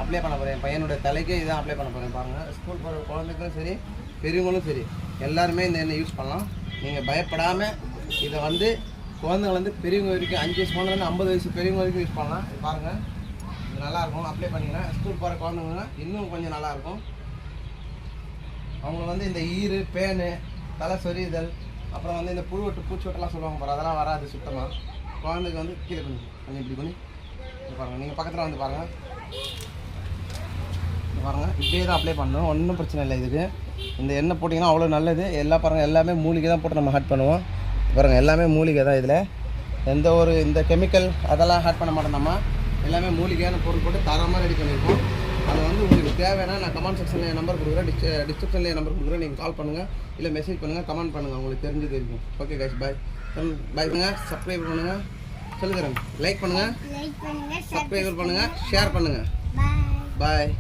Apply பண்ண போகிறேன். என் பையனுடைய தலைக்கு இதான் அப்ளை பண்ண போகிறேன். பாருங்கள், ஸ்கூல் போகிற குழந்தைக்கும் சரி பெரியவங்களும் சரி எல்லாருமே இந்த எண்ணெய் யூஸ் பண்ணலாம். நீங்கள் பயப்படாமல் இதை வந்து குழந்தைங்க வந்து பெரியவங்க வரைக்கும் 5 வயசு குழந்தைங்க 50 வயசு பெரியவங்க வரைக்கும் யூஸ் பண்ணலாம். பாருங்கள், இது நல்லாயிருக்கும். அப்ளை பண்ணிங்கன்னா ஸ்கூல் போகிற குழந்தைங்கன்னா இன்னும் கொஞ்சம் நல்லாயிருக்கும். அவங்க வந்து இந்த ஈரு பேனு தலை சொரிதல் அப்புறம் வந்து இந்த புழுவட்டு பூச்சிவட்டெல்லாம் சொல்லுவாங்க பாரு, அதெல்லாம் வராது சுத்தமாக. குழந்தைக்கு வந்து கீழே கொஞ்சம் இப்படி பண்ணி பாருங்கள். நீங்கள் பக்கத்தில் வந்து பாருங்கள், பாருங்கள் இப்படியே தான் அப்ளை பண்ணணும். ஒன்றும் பிரச்சனை இல்லை. இதுக்கு இந்த எண்ணெய் போட்டிங்கன்னா அவ்வளோ நல்லது. எல்லாம் பாருங்கள், எல்லாமே மூலிகை தான் போட்டு நம்ம ஆட் பண்ணுவோம். பாருங்கள், எல்லாமே மூலிகை தான். இதில் எந்த ஒரு இந்த கெமிக்கல் அதெல்லாம் ஆட் பண்ண மாட்டோம். நம்ம எல்லாமே மூலிகையான பொருள் போட்டு தரமாக ரெடி பண்ணியிருக்கோம். அதை வந்து உங்களுக்கு தேவைன்னா நான் கமெண்ட் செக்ஷனில் என் நம்பர் கொடுக்குறேன், டிஸ்கிரிப்ஷனில் என் நம்பர் கொடுக்குறேன். நீங்கள் கால் பண்ணுங்கள், இல்லை மெசேஜ் பண்ணுங்கள், கமெண்ட் பண்ணுங்கள், உங்களுக்கு தெரிஞ்சது இருக்கும். ஓகே கைஸ், பாய். பாய் பண்ணுங்கள், சப்ஸ்கிரைப் பண்ணுங்கள், சொல்லுகிறேன், லைக் பண்ணுங்கள், சப்ஸ்கிரைப் பண்ணுங்கள், ஷேர் பண்ணுங்கள். பாய்.